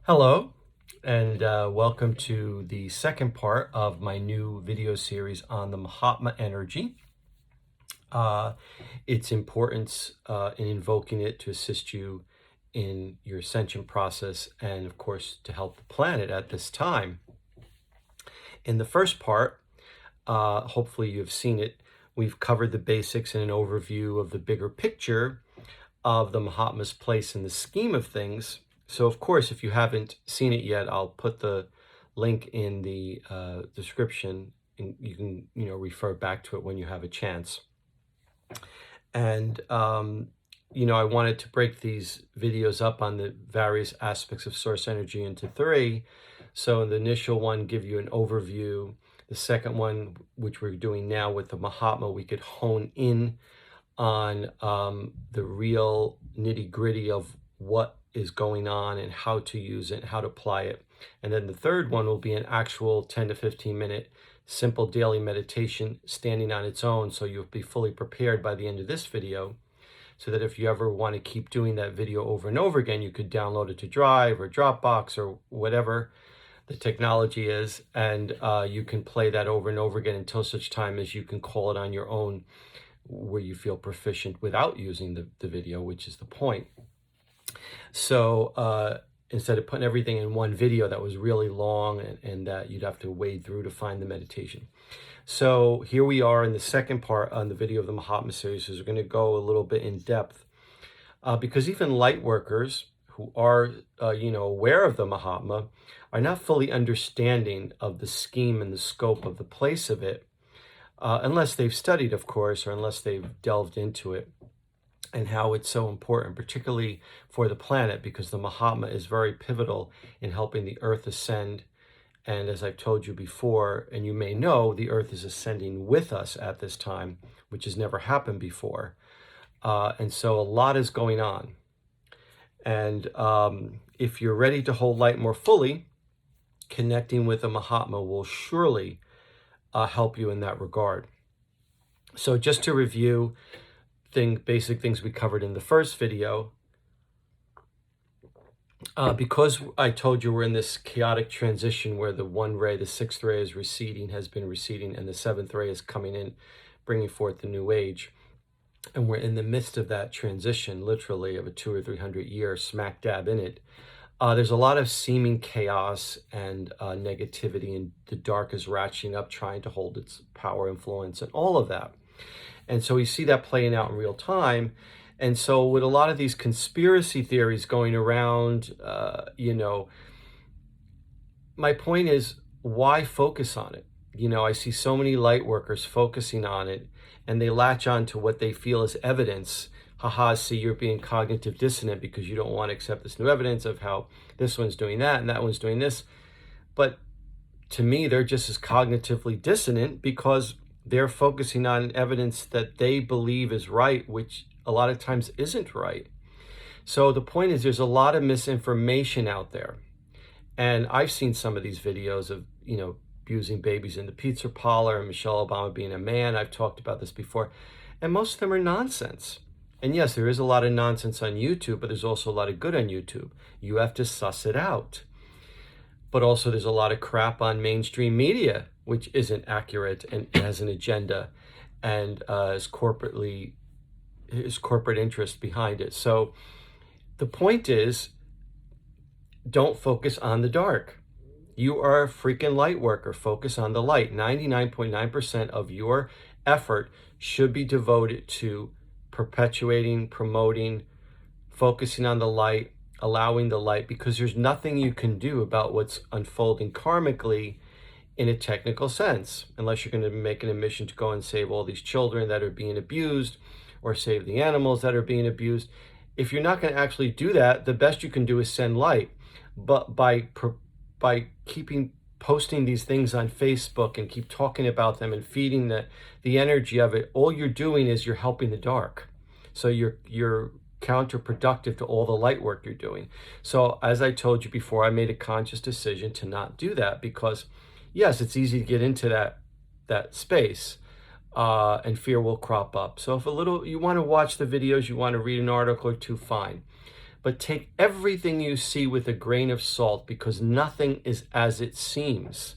Hello, and welcome to the second part of my new video series on the Mahatma Energy. Its importance in invoking it to assist you in your ascension process and, of course, to help the planet at this time. In the first part, hopefully you've seen it, we've covered the basics and an overview of the bigger picture of the Mahatma's place in the scheme of things. So, of course, if you haven't seen it yet, I'll put the link in the description, and you can, refer back to it when you have a chance. And, I wanted to break these videos up on the various aspects of source energy into three. So the initial one, give you an overview. The second one, which we're doing now with the Mahatma, we could hone in on the real nitty-gritty of what is going on and how to use it, how to apply it. And then the third one will be an actual 10 to 15 minute simple daily meditation standing on its own, so you'll be fully prepared by the end of this video, so that if you ever want to keep doing that video over and over again, you could download it to Drive or Dropbox or whatever the technology is, and you can play that over and over again until such time as you can call it on your own where you feel proficient without using the video, which is the point. So instead of putting everything in one video that was really long and that you'd have to wade through to find the meditation. So here we are in the second part on the video of the Mahatma series. So we're going to go a little bit in depth because even light workers who are, aware of the Mahatma are not fully understanding of the scheme and the scope of the place of it, unless they've studied, of course, or unless they've delved into it, and how it's so important, particularly for the planet, because the Mahatma is very pivotal in helping the Earth ascend. And as I've told you before, and you may know, the Earth is ascending with us at this time, which has never happened before. And so a lot is going on. And if you're ready to hold light more fully, connecting with the Mahatma will surely help you in that regard. So just to review, basic things we covered in the first video, because I told you we're in this chaotic transition where the one ray, the sixth ray, is receding, has been receding, and the seventh ray is coming in, bringing forth the new age. And we're in the midst of that transition, literally, of a 200 or 300 year smack dab in it. There's a lot of seeming chaos and negativity, and the dark is ratcheting up, trying to hold its power, influence, and all of that. And so we see that playing out in real time. And so with a lot of these conspiracy theories going around, my point is, why focus on it? I see so many light workers focusing on it, and they latch on to what they feel is evidence. Haha, see, you're being cognitive dissonant because you don't want to accept this new evidence of how this one's doing that and that one's doing this. But to me, they're just as cognitively dissonant because they're focusing on evidence that they believe is right, which a lot of times isn't right. So the point is, there's a lot of misinformation out there. And I've seen some of these videos of, abusing babies in the pizza parlor and Michelle Obama being a man. I've talked about this before. And most of them are nonsense. And yes, there is a lot of nonsense on YouTube, but there's also a lot of good on YouTube. You have to suss it out. But also there's a lot of crap on mainstream media, which isn't accurate and has an agenda and is corporate interest behind it. So the point is, don't focus on the dark. You are a freaking light worker. Focus on the light. 99.9% of your effort should be devoted to perpetuating, promoting, focusing on the light, allowing the light, because there's nothing you can do about what's unfolding karmically in a technical sense, unless you're going to make an admission to go and save all these children that are being abused or save the animals that are being abused. If you're not going to actually do that, the best you can do is send light. But by posting these things on Facebook and keep talking about them and feeding the energy of it, all you're doing is you're helping the dark. So you're counterproductive to all the light work you're doing. So as I told you before, I made a conscious decision to not do that because, yes, it's easy to get into that space, and fear will crop up. So if you want to watch the videos, you want to read an article or two, fine. but take everything you see with a grain of salt, because nothing is as it seems.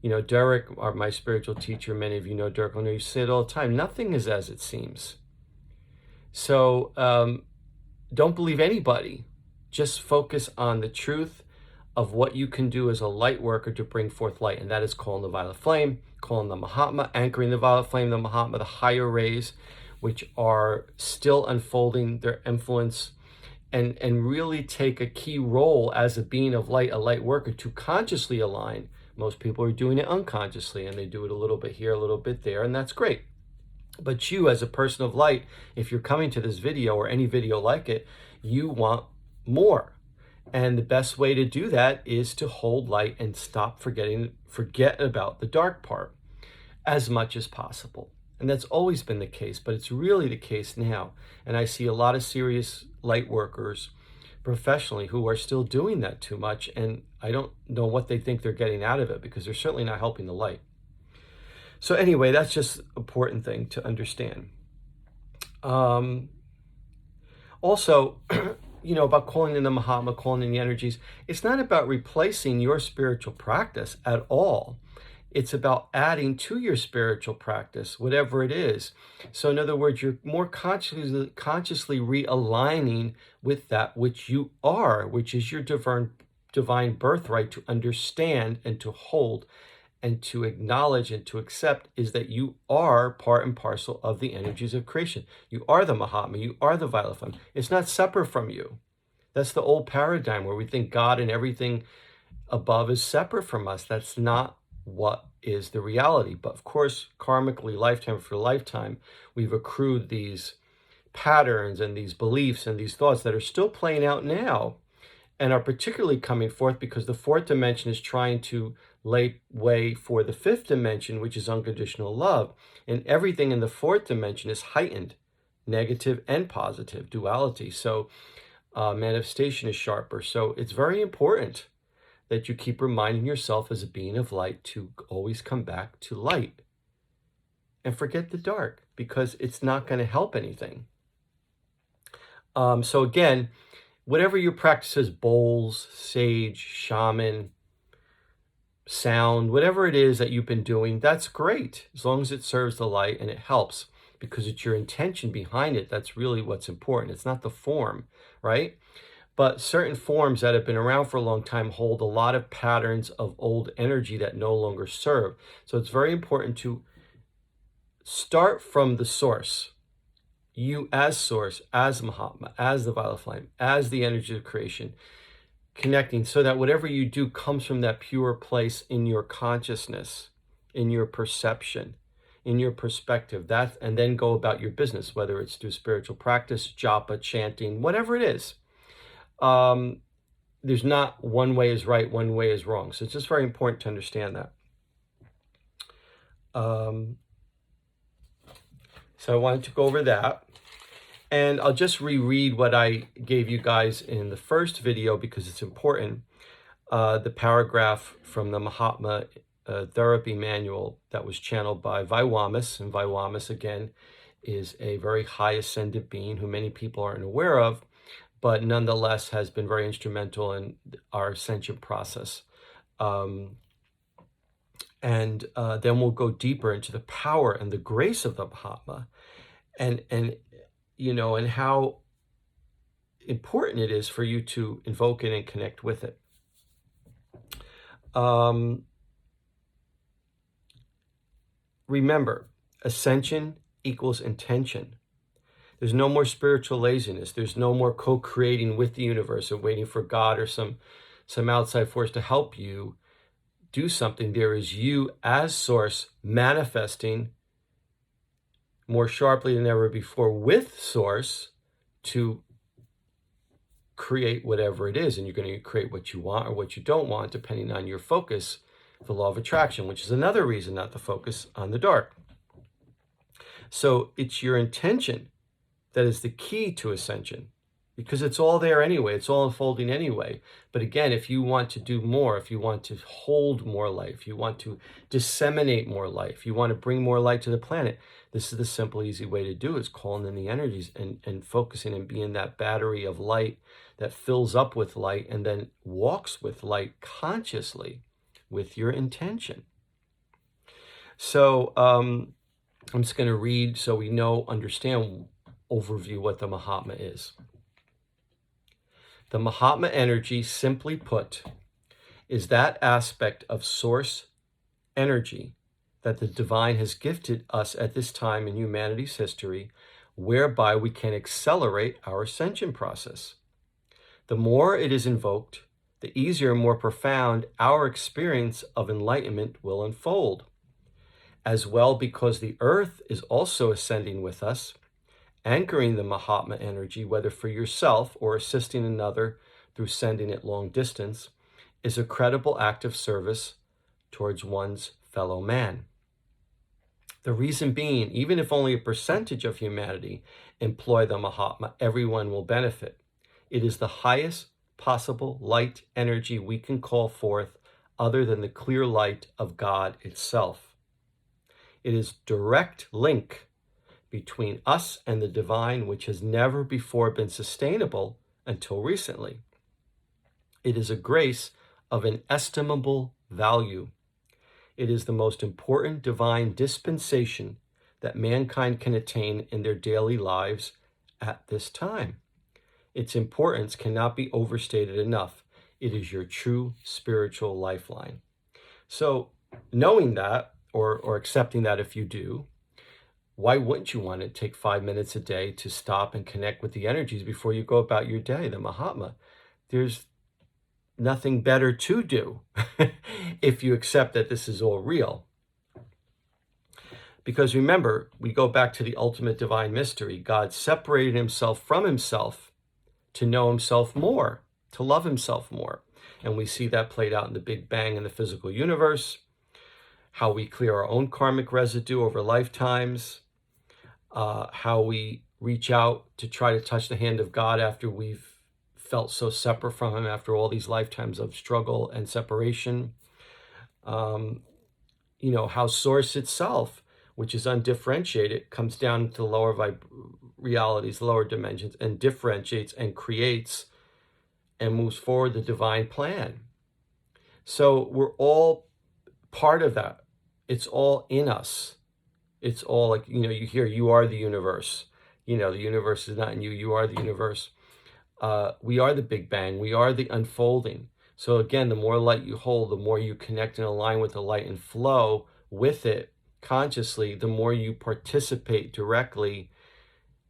You know, Derek, my spiritual teacher, many of you know Derek, I know you say it all the time, nothing is as it seems. So don't believe anybody. Just focus on the truth of what you can do as a light worker to bring forth light, and that is calling the violet flame, calling the Mahatma, anchoring the violet flame, the Mahatma, the higher rays, which are still unfolding their influence, and really take a key role as a being of light, a light worker, to consciously align. Most people are doing it unconsciously, and they do it a little bit here, a little bit there, and that's great. But you, as a person of light, if you're coming to this video or any video like it, you want more. And the best way to do that is to hold light and forget about the dark part as much as possible. And that's always been the case, but it's really the case now. And I see a lot of serious light workers professionally who are still doing that too much. And I don't know what they think they're getting out of it, because they're certainly not helping the light. So anyway, that's just an important thing to understand. Also, you know, about calling in the Mahatma, calling in the energies, it's not about replacing your spiritual practice at all. It's about adding to your spiritual practice, whatever it is. So in other words, you're more consciously realigning with that which you are, which is your divine birthright to understand and to hold and to acknowledge and to accept, is that you are part and parcel of the energies of creation. You are the Mahatma, you are the violet flame. It's not separate from you. That's the old paradigm where we think God and everything above is separate from us. That's not what is the reality. But of course, karmically, lifetime for lifetime, we've accrued these patterns and these beliefs and these thoughts that are still playing out now, and are particularly coming forth because the fourth dimension is trying to lay way for the fifth dimension, which is unconditional love. And everything in the fourth dimension is heightened, negative and positive duality. So manifestation is sharper. So it's very important that you keep reminding yourself as a being of light to always come back to light and forget the dark, because it's not going to help anything. So again, whatever your practice is, bowls, sage, shaman, sound, whatever it is that you've been doing, that's great, as long as it serves the light and it helps, because it's your intention behind it that's really what's important. It's not the form, right? But certain forms that have been around for a long time hold a lot of patterns of old energy that no longer serve. So it's very important to start from the source. You as source, as Mahatma, as the violet flame, as the energy of creation, connecting, so that whatever you do comes from that pure place in your consciousness, in your perception, in your perspective. That, and then go about your business, whether it's through spiritual practice, japa, chanting, whatever it is. There's not one way is right, one way is wrong. So it's just very important to understand that. So I wanted to go over that. And I'll just reread what I gave you guys in the first video because it's important. The paragraph from the Mahatma Therapy Manual that was channeled by Vaiwamis. And Vaiwamis, again, is a very high ascended being who many people aren't aware of, but nonetheless has been very instrumental in our ascension process. Then we'll go deeper into the power and the grace of the Mahatma, and you know, and how important it is for you to invoke it and connect with it. Remember, ascension equals intention. There's no more spiritual laziness. There's no more co-creating with the universe or waiting for God or some outside force to help you do something. There is you as source manifesting more sharply than ever before with source to create whatever it is. And you're going to create what you want or what you don't want, depending on your focus, the law of attraction, which is another reason not to focus on the dark. So it's your intention that is the key to ascension, because it's all there anyway. It's all unfolding anyway. But again, if you want to do more, if you want to hold more light, if you want to disseminate more light, if you want to bring more light to the planet, This is the simple, easy way to do it, is calling in the energies and focusing and being that battery of light that fills up with light and then walks with light consciously with your intention. So I'm just going to read so we understand overview what the Mahatma is. The Mahatma energy, simply put, is that aspect of source energy that the divine has gifted us at this time in humanity's history, whereby we can accelerate our ascension process. The more it is invoked, the easier and more profound our experience of enlightenment will unfold. As well, because the earth is also ascending with us, anchoring the Mahatma energy, whether for yourself or assisting another through sending it long distance, is a credible act of service towards one's fellow man. The reason being, even if only a percentage of humanity employ the Mahatma, everyone will benefit. It is the highest possible light energy we can call forth other than the clear light of God itself. It is direct link between us and the divine, which has never before been sustainable until recently. It is a grace of inestimable value. It is the most important divine dispensation that mankind can attain in their daily lives at this time. Its importance cannot be overstated enough. It is your true spiritual lifeline. So knowing that, or accepting that if you do, why wouldn't you want to take 5 minutes a day to stop and connect with the energies before you go about your day, the Mahatma? There's nothing better to do if you accept that this is all real. Because remember, we go back to the ultimate divine mystery. God separated himself from himself to know himself more, to love himself more. And we see that played out in the Big Bang in the physical universe, how we clear our own karmic residue over lifetimes, how we reach out to try to touch the hand of God after we've felt so separate from him after all these lifetimes of struggle and separation. How source itself, which is undifferentiated, comes down to lower realities, lower dimensions, and differentiates and creates and moves forward the divine plan. So we're all part of that. It's all in us. It's all like, you hear, you are the universe. The universe is not in you. You are the universe. We are the Big Bang. We are the unfolding. So again, the more light you hold, the more you connect and align with the light and flow with it consciously, the more you participate directly,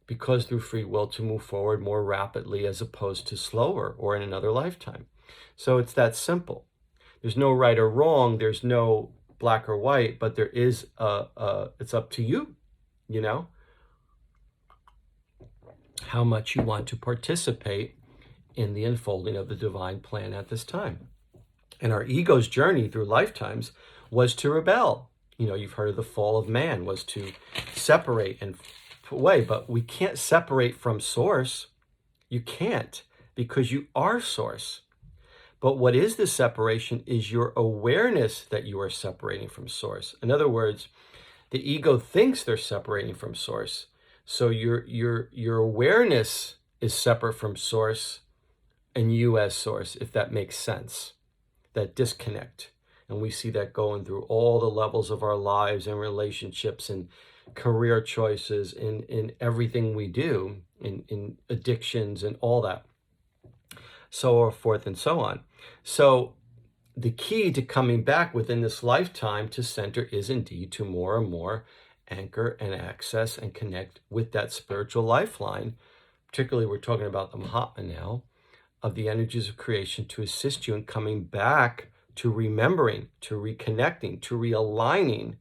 because through free will, to move forward more rapidly as opposed to slower or in another lifetime. So it's that simple. There's no right or wrong. There's no black or white, but there is it's up to you, how much you want to participate in the unfolding of the divine plan at this time. And our ego's journey through lifetimes was to rebel. You've heard of the fall of man, was to separate and put away, but we can't separate from source. You can't, because you are source. But what is the separation is your awareness that you are separating from source. In other words, the ego thinks they're separating from source. So your awareness is separate from source and you as source, if that makes sense, that disconnect. And we see that going through all the levels of our lives and relationships and career choices, in everything we do, in addictions and all that, so forth and so on. So the key to coming back within this lifetime to center is indeed to more and more anchor and access and connect with that spiritual lifeline. Particularly, we're talking about the Mahatma now, of the energies of creation, to assist you in coming back to remembering, to reconnecting, to realigning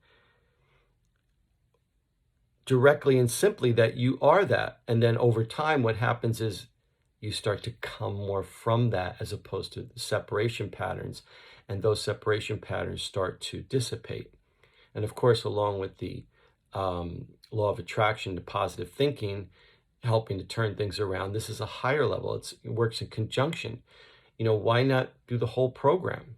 directly and simply that you are that. And then over time, what happens is you start to come more from that as opposed to the separation patterns. And those separation patterns start to dissipate. And of course, along with the law of attraction, the positive thinking, helping to turn things around, this is a higher level. It works in conjunction. Why not do the whole program?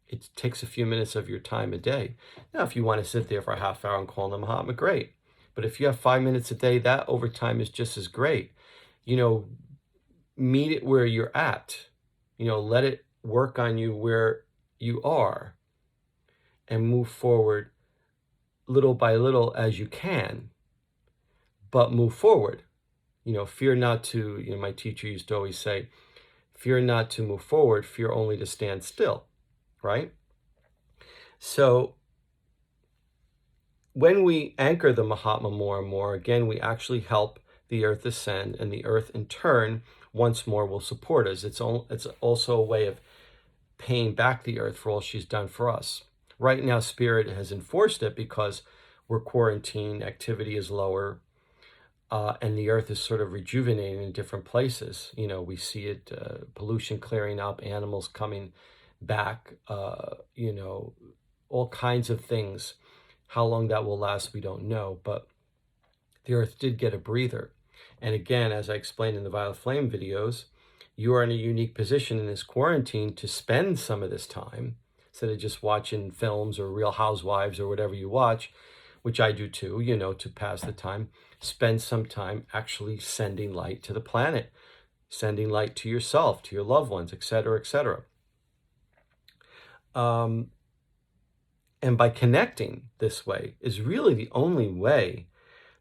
It takes a few minutes of your time a day. Now, if you want to sit there for a half hour and call on the Mahatma, great. But if you have 5 minutes a day, that over time is just as great. You know, meet it where you're at. You know, let it work on you where you are and move forward little by little as you can, but move forward. You know, fear not to, you know, my teacher used to always say, fear not to move forward, fear only to stand still, right? So when we anchor the Mahatma more and more, again, we actually help the earth ascend, and the earth in turn once more will support us. It's also a way of paying back the earth for all she's done for us. Right now, Spirit has enforced it because we're quarantined, activity is lower, and the earth is sort of rejuvenating in different places. You know, we see it, pollution clearing up, animals coming back, you know, all kinds of things. How long that will last, we don't know, but the earth did get a breather. And again, as I explained in the Violet Flame videos, you are in a unique position in this quarantine to spend some of this time, instead of just watching films or Real Housewives or whatever you watch, which I do too, you know, to pass the time. Spend some time actually sending light to the planet, sending light to yourself, to your loved ones, etc., etc. And by connecting this way is really the only way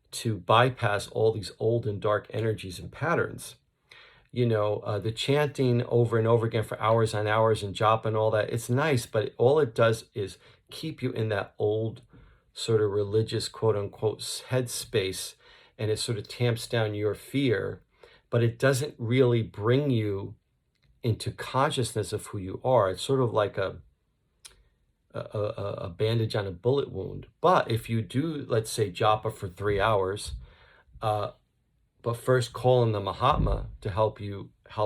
to bypass all these old and dark energies and patterns. You know, the chanting over and over again for hours on hours and japa and all that, it's nice, but all it does is keep you in that old sort of religious, quote unquote, headspace, and it sort of tamps down your fear, but it doesn't really bring you into consciousness of who you are. It's sort of like a bandage on a bullet wound. But if you do, let's say, japa for 3 hours, but first call in the Mahatma to help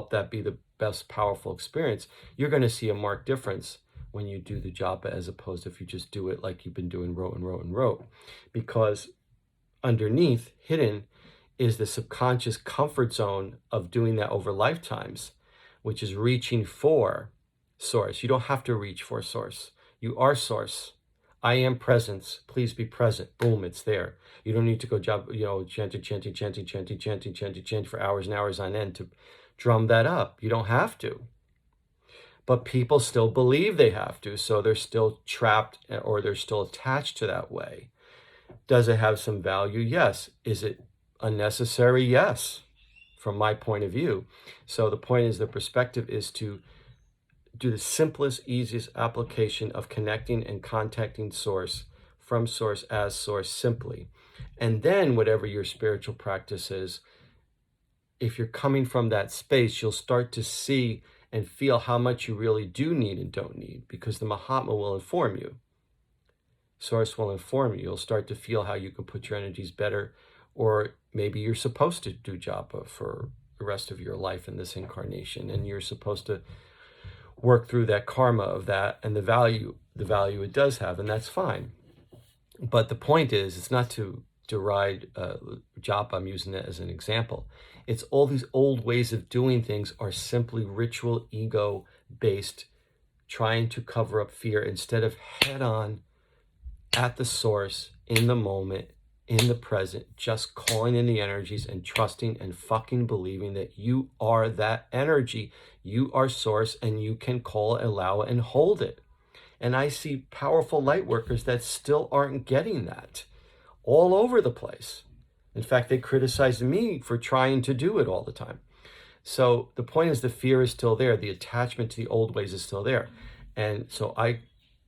that be the best powerful experience, you're going to see a marked difference when you do the japa, as opposed to if you just do it like you've been doing rote and rote and rote. Because underneath, hidden, is the subconscious comfort zone of doing that over lifetimes, which is reaching for source. You don't have to reach for source. You are source. I am presence. Please be present. Boom, it's there. You don't need to go chanting for hours and hours on end to drum that up. You don't have to. But people still believe they have to, so they're still trapped, or they're still attached to that way. Does it have some value? Yes. Is it unnecessary? Yes, from my point of view. So the point is, the perspective is to do the simplest, easiest application of connecting and contacting source, from source as source, simply. And then whatever your spiritual practice is, if you're coming from that space, you'll start to see and feel how much you really do need and don't need, because the Mahatma will inform you. Source will inform you. You'll start to feel how you can put your energies better, or maybe you're supposed to do japa for the rest of your life in this incarnation, and you're supposed to work through that karma of that and the value it does have, and that's fine. But the point is, it's not to deride japa. I'm using that as an example. It's all these old ways of doing things are simply ritual, ego-based, trying to cover up fear, instead of head on at the source, in the moment, in the present, just calling in the energies and trusting and fucking believing that you are that energy. You are source, and you can call, allow it, and hold it. And I see powerful light workers that still aren't getting that all over the place. In fact, they criticize me for trying to do it all the time. So the point is, the fear is still there. The attachment to the old ways is still there. And so I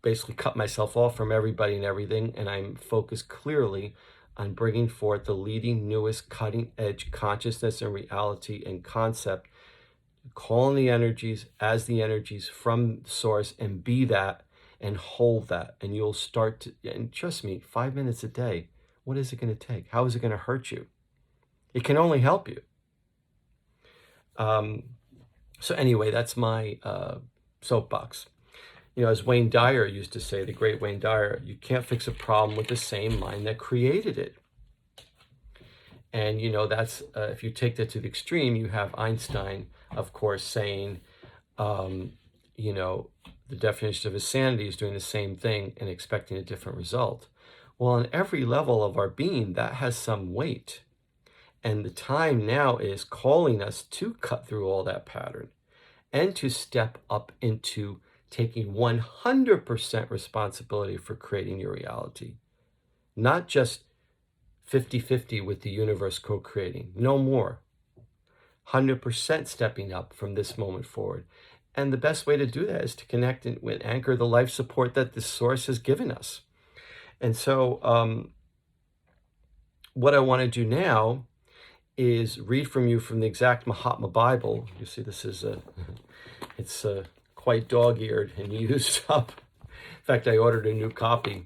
basically cut myself off from everybody and everything, and I'm focused clearly on bringing forth the leading, newest, cutting-edge consciousness and reality and concept, calling the energies as the energies from source, and be that and hold that. And you'll start to, and trust me, 5 minutes a day, what is it going to take? How is it going to hurt you? It can only help you. So anyway, that's my soapbox. You know, as Wayne Dyer used to say, the great Wayne Dyer, you can't fix a problem with the same mind that created it. And, you know, that's, if you take that to the extreme, you have Einstein, of course, saying, you know, the definition of insanity is doing the same thing and expecting a different result. Well, on every level of our being, that has some weight. And the time now is calling us to cut through all that pattern and to step up into taking 100% responsibility for creating your reality. Not just 50-50 with the universe co-creating, no more. 100% stepping up from this moment forward. And the best way to do that is to connect and anchor the life support that the source has given us. And so what I want to do now is read from you from the exact Mahatma Bible. You see, this is it's quite dog-eared and used up. In fact, I ordered a new copy.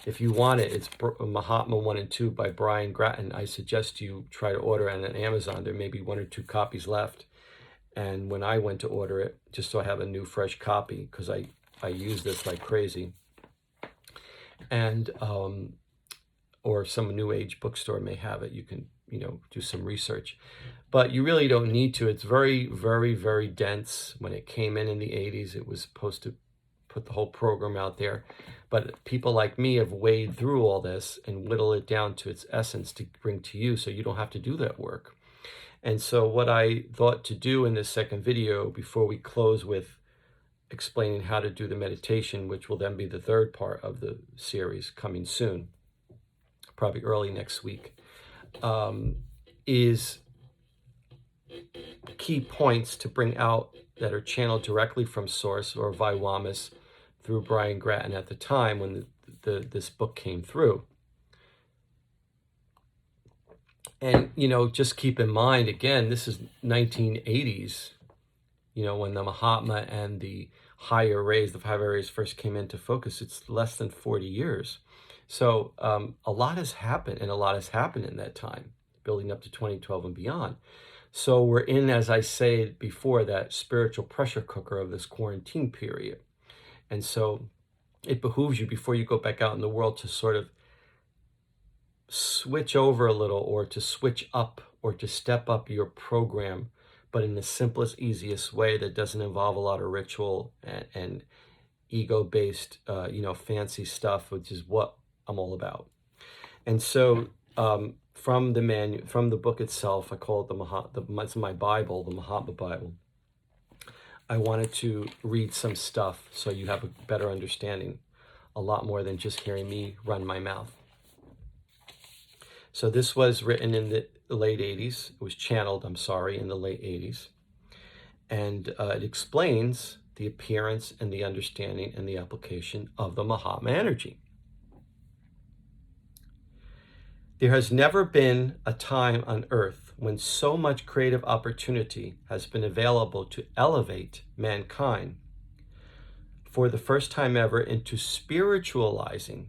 If you want it, it's Mahatma 1 and 2 by Brian Grattan. I suggest you try to order it on Amazon. There may be 1 or 2 copies left. And when I went to order it, just so I have a new, fresh copy, because I use this like crazy. And or some new age bookstore may have it. You can, do some research. But you really don't need to. It's very, very, very dense. When it came in the 80s, it was supposed to put the whole program out there. But people like me have waded through all this and whittled it down to its essence to bring to you, so you don't have to do that work. And so what I thought to do in this second video, before we close with explaining how to do the meditation, which will then be the third part of the series coming soon, probably early next week, is key points to bring out that are channeled directly from Source or Viwamis through Brian Grattan at the time when this book came through. And, just keep in mind, again, this is 1980s, when the Mahatma and the higher rays, the 5 areas first came into focus. It's less than 40 years. So a lot has happened, and a lot has happened in that time, building up to 2012 and beyond. So we're in, as I said before, that spiritual pressure cooker of this quarantine period. And so it behooves you, before you go back out in the world, to sort of switch over a little, or to switch up, or to step up your program, but in the simplest, easiest way that doesn't involve a lot of ritual and ego-based, fancy stuff, which is what I'm all about. And so from the book itself, I call it it's my Bible, the Mahatma Bible. I wanted to read some stuff so you have a better understanding, a lot more than just hearing me run my mouth. So this was written in the late 80s. It was channeled, in the late 80s. And it explains the appearance and the understanding and the application of the Mahatma Energy. There has never been a time on earth when so much creative opportunity has been available to elevate mankind for the first time ever into spiritualizing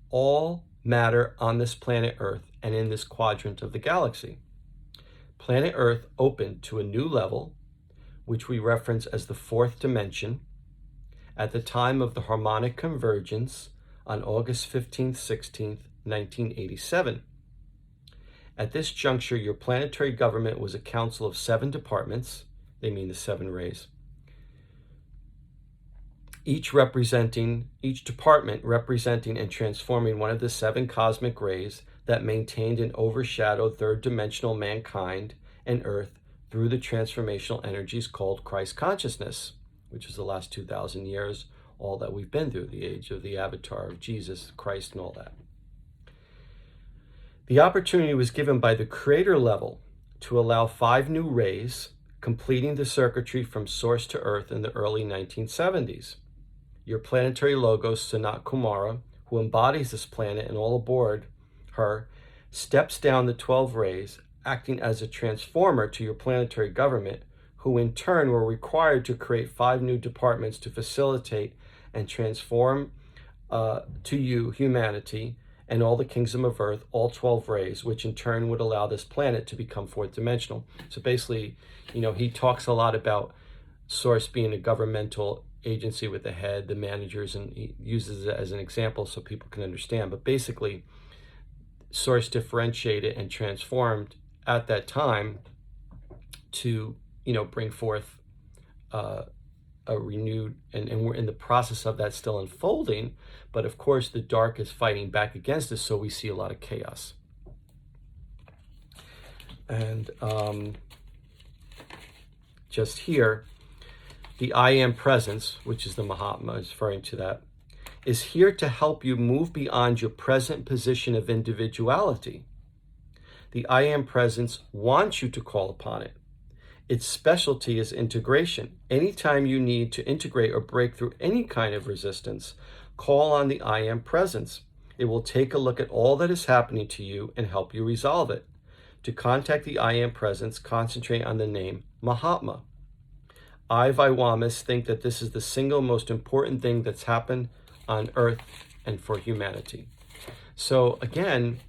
all matter on this planet Earth and in this quadrant of the galaxy. Planet Earth opened to a new level, which we reference as the 4th dimension, at the time of the Harmonic Convergence on August 15th, 16th, 1987. At this juncture, your planetary government was a council of 7 departments, they mean the 7 rays, each department representing and transforming one of the 7 cosmic rays that maintained and overshadowed third-dimensional mankind and Earth through the transformational energies called Christ consciousness, which is the last 2,000 years, all that we've been through, the age of the avatar of Jesus Christ and all that. The opportunity was given by the creator level to allow 5 new rays, completing the circuitry from source to Earth in the early 1970s. Your planetary logos, Sanat Kumara, who embodies this planet and all aboard her, steps down the 12 rays, acting as a transformer to your planetary government, who in turn were required to create 5 new departments to facilitate and transform to you, humanity, and all the kingdom of Earth, all 12 rays, which in turn would allow this planet to become 4th dimensional. So basically, he talks a lot about Source being a governmental agency with the head, the managers, and he uses it as an example so people can understand. But basically, Source differentiated and transformed at that time to, bring forth a renewed, and we're in the process of that still unfolding. But of course, the dark is fighting back against us, so we see a lot of chaos. And just here, the I Am Presence, which is the Mahatma, is referring to that, is here to help you move beyond your present position of individuality. The I Am Presence wants you to call upon it. Its specialty is integration. Anytime you need to integrate or break through any kind of resistance, call on the I Am Presence. It will take a look at all that is happening to you and help you resolve it. To contact the I Am Presence, concentrate on the name Mahatma. I, Vaiwamis, think that this is the single most important thing that's happened on Earth and for humanity. So again,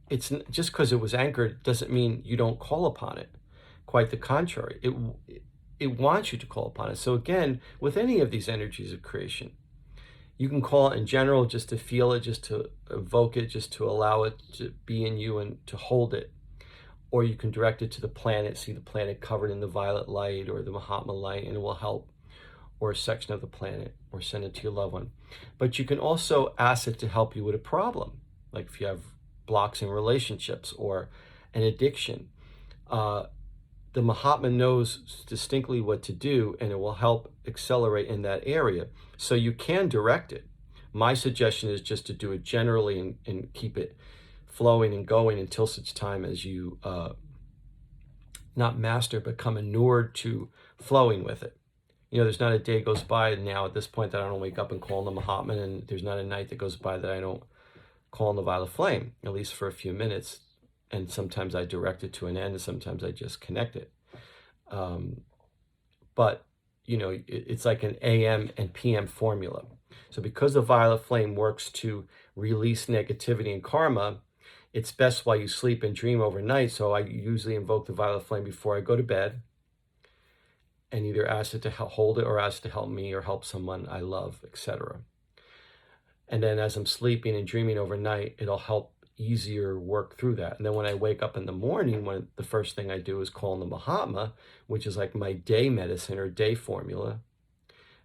it's just because it was anchored doesn't mean you don't call upon it. Quite the contrary. It wants you to call upon it. So again, with any of these energies of creation, you can call it in general just to feel it, just to evoke it, just to allow it to be in you and to hold it. Or you can direct it to the planet, see the planet covered in the violet light or the Mahatma light, and it will help. Or a section of the planet, or send it to your loved one. But you can also ask it to help you with a problem, like if you have blocks in relationships or an addiction. The Mahatma knows distinctly what to do, and it will help accelerate in that area. So you can direct it. My suggestion is just to do it generally and keep it flowing and going until such time as you not master, but come inured to flowing with it. You know, there's not a day goes by now at this point that I don't wake up and call on the Mahatma, and there's not a night that goes by that I don't call on the violet flame, at least for a few minutes. And sometimes I direct it to an end, and sometimes I just connect it. But, you know, it's like an AM and PM formula. So because the violet flame works to release negativity and karma, it's best while you sleep and dream overnight. So I usually invoke the violet flame before I go to bed, and either ask it to hold it or ask it to help me or help someone I love, etc. And then as I'm sleeping and dreaming overnight, it'll help easier work through that. And then when I wake up in the morning, the first thing I do is call on the Mahatma, which is like my day medicine or day formula,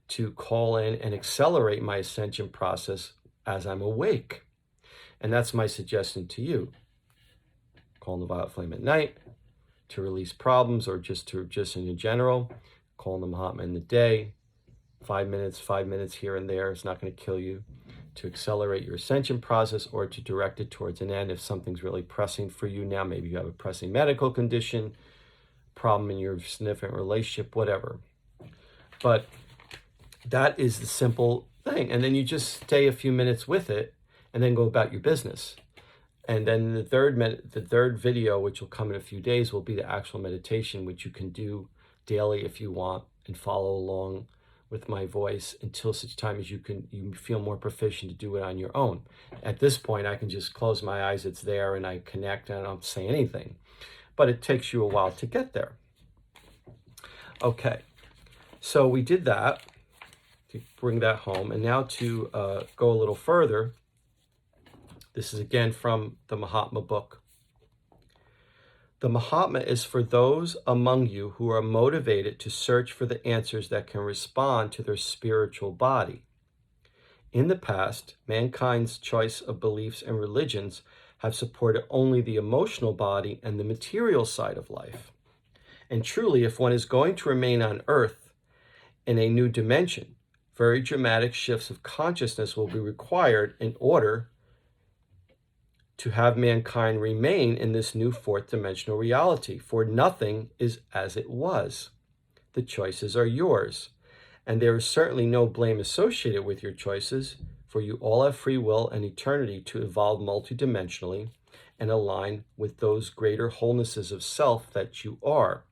to call in and accelerate my ascension process as I'm awake. And that's my suggestion to you. Call on the violet flame at night to release problems, or just in general. Call on the Mahatma in the day. 5 minutes here and there. It's not going to kill you. To accelerate your ascension process, or to direct it towards an end if something's really pressing for you now. Maybe you have a pressing medical condition, problem in your significant relationship, whatever. But that is the simple thing. And then you just stay a few minutes with it and then go about your business. And then the third video, which will come in a few days, will be the actual meditation, which you can do daily if you want, and follow along with my voice until such time as you feel more proficient to do it on your own. At this point, I can just close my eyes, it's there, and I connect, and I don't say anything. But it takes you a while to get there. Okay, so we did that, to bring that home. And now to go a little further, this is again from the Mahatma book. The Mahatma is for those among you who are motivated to search for the answers that can respond to their spiritual body. In the past, mankind's choice of beliefs and religions have supported only the emotional body and the material side of life. And truly, if one is going to remain on Earth in a new dimension, very dramatic shifts of consciousness will be required in order to have mankind remain in this new fourth dimensional reality, for nothing is as it was. The choices are yours, and there is certainly no blame associated with your choices, for you all have free will and eternity to evolve multidimensionally and align with those greater wholenesses of self that you are.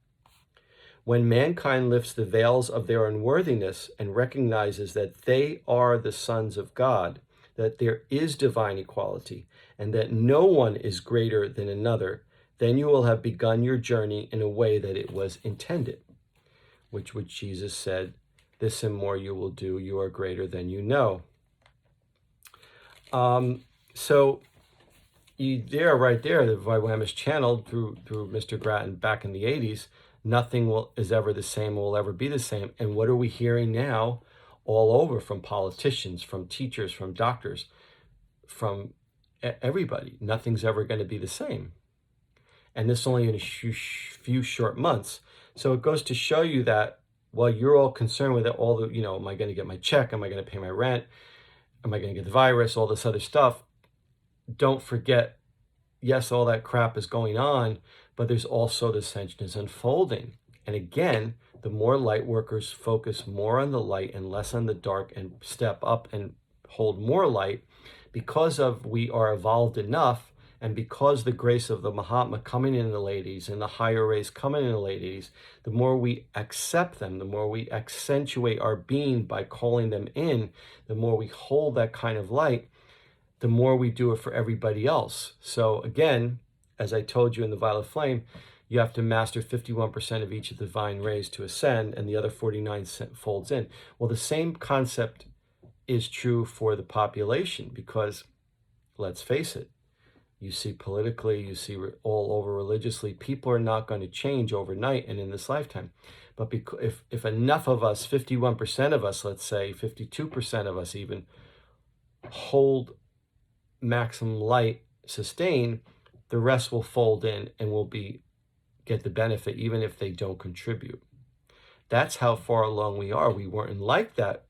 When mankind lifts the veils of their unworthiness and recognizes that they are the sons of God, that there is divine equality, and that no one is greater than another, then you will have begun your journey in a way that it was intended, which Jesus said, this and more you will do, you are greater than you know. So right there, the Vaiwamis channeled through Mr. Grattan back in the 80s, Nothing is ever the same, will ever be the same. And what are we hearing now all over from politicians, from teachers, from doctors, from everybody? Nothing's ever going to be the same. And this only in a few short months. So it goes to show you that while you're all concerned with it, all the, am I going to get my check? Am I going to pay my rent? Am I going to get the virus? All this other stuff. Don't forget, yes, all that crap is going on, but there's also the ascension is unfolding. And again, the more light workers focus more on the light and less on the dark and step up and hold more light, because of we are evolved enough, and because the grace of the Mahatma coming in the ladies and the higher rays coming in the ladies, the more we accept them, the more we accentuate our being by calling them in, the more we hold that kind of light, the more we do it for everybody else. So again, as I told you in the Violet Flame, you have to master 51% of each of the divine rays to ascend, and the other 49 folds in. Well, the same concept is true for the population, because let's face it, you see politically, you see all over religiously, people are not going to change overnight and in this lifetime. But if enough of us, 51% of us, let's say 52% of us even, hold maximum light, sustain, the rest will fold in and will get the benefit even if they don't contribute. That's how far along we are. We weren't like that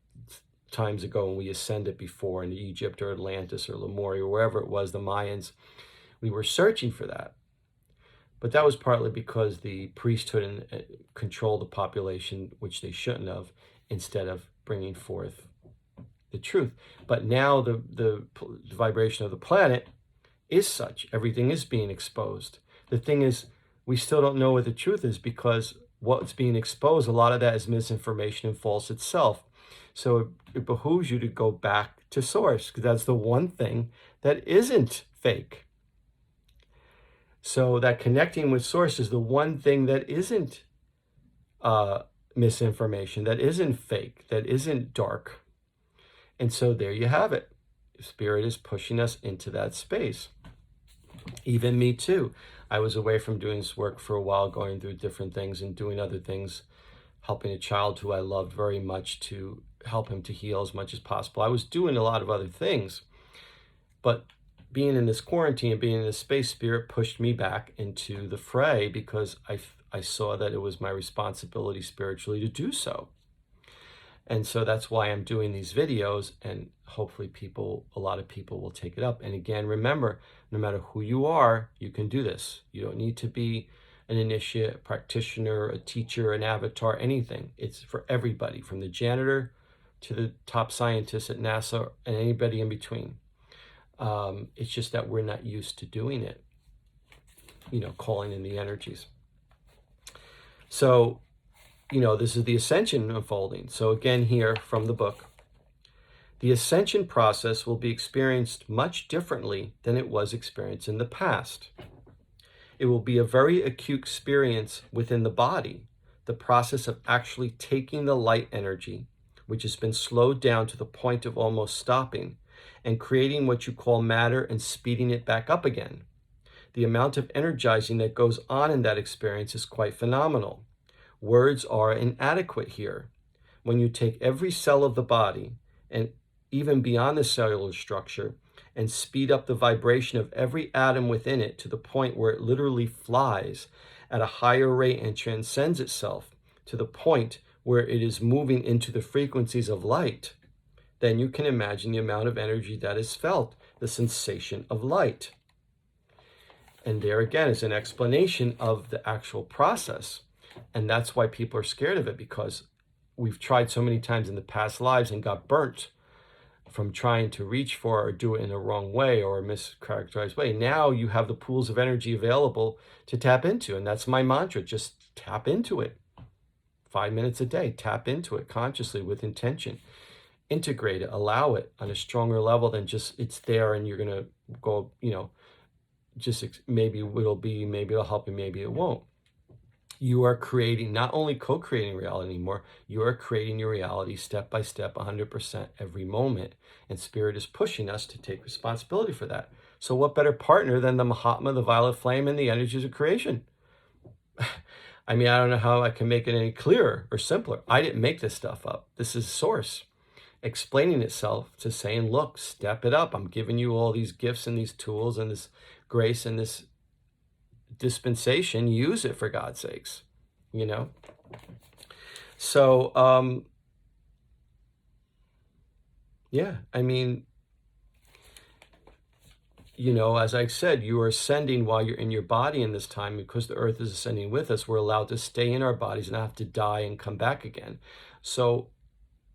times ago when we ascended before in Egypt or Atlantis or Lemuria or wherever it was, the Mayans. We were searching for that. But that was partly because the priesthood controlled the population, which they shouldn't have, instead of bringing forth the truth. But now the vibration of the planet is such. Everything is being exposed. The thing is, we still don't know what the truth is, because what's being exposed, a lot of that is misinformation and false itself. So it behooves you to go back to source, because that's the one thing that isn't fake. So that connecting with source is the one thing that isn't misinformation, that isn't fake, that isn't dark. And so there you have it. Spirit is pushing us into that space. Even me too. I was away from doing this work for a while, going through different things and doing other things, helping a child who I loved very much to help him to heal as much as possible. I was doing a lot of other things, but being in this quarantine and being in this space, Spirit pushed me back into the fray, because I saw that it was my responsibility spiritually to do so. And so that's why I'm doing these videos, and hopefully a lot of people will take it up. And again, remember, no matter who you are, you can do this. You don't need to be an initiate, a practitioner, a teacher, an avatar, anything. It's for everybody, from the janitor to the top scientist at NASA and anybody in between. It's just that we're not used to doing it, calling in the energies. So, this is the ascension unfolding. So again, here from the book, the ascension process will be experienced much differently than it was experienced in the past. It will be a very acute experience within the body, the process of actually taking the light energy, which has been slowed down to the point of almost stopping, and creating what you call matter and speeding it back up again. The amount of energizing that goes on in that experience is quite phenomenal. Words are inadequate here. When you take every cell of the body, and even beyond the cellular structure, and speed up the vibration of every atom within it to the point where it literally flies at a higher rate and transcends itself to the point where it is moving into the frequencies of light, then you can imagine the amount of energy that is felt, the sensation of light. And there again is an explanation of the actual process. And that's why people are scared of it, because we've tried so many times in the past lives and got burnt from trying to reach for or do it in a wrong way or a mischaracterized way. Now you have the pools of energy available to tap into. And that's my mantra. Just tap into it. 5 minutes a day, tap into it consciously with intention. Integrate it, allow it on a stronger level than just it's there and you're going to go, just maybe maybe it'll help you, maybe it won't. You are creating, not only co-creating reality anymore, you are creating your reality step by step, 100% every moment. And Spirit is pushing us to take responsibility for that. So what better partner than the Mahatma, the Violet Flame, and the energies of creation? I mean, I don't know how I can make it any clearer or simpler. I didn't make this stuff up. This is source explaining itself to saying, look, step it up. I'm giving you all these gifts and these tools and this grace and this dispensation. Use it, for God's sakes, you know? So, yeah, I mean, you know, as I said, you are ascending while you're in your body in this time. Because the earth is ascending with us, we're allowed to stay in our bodies and not have to die and come back again. So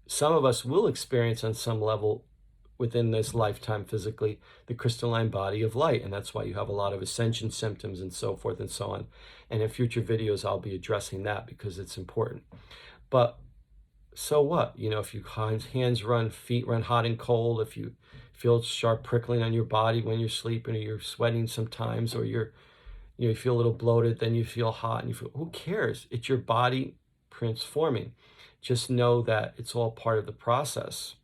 some of us will experience on some level within this lifetime physically the crystalline body of light. And that's why you have a lot of ascension symptoms and so forth and so on. And in future videos, I'll be addressing that because it's important. But so what? You know, if your hands run, feet run hot and cold, if you feel sharp prickling on your body when you're sleeping, or you're sweating sometimes, or you feel a little bloated, then you feel hot and you feel, who cares? It's your body transforming. Just know that it's all part of the process.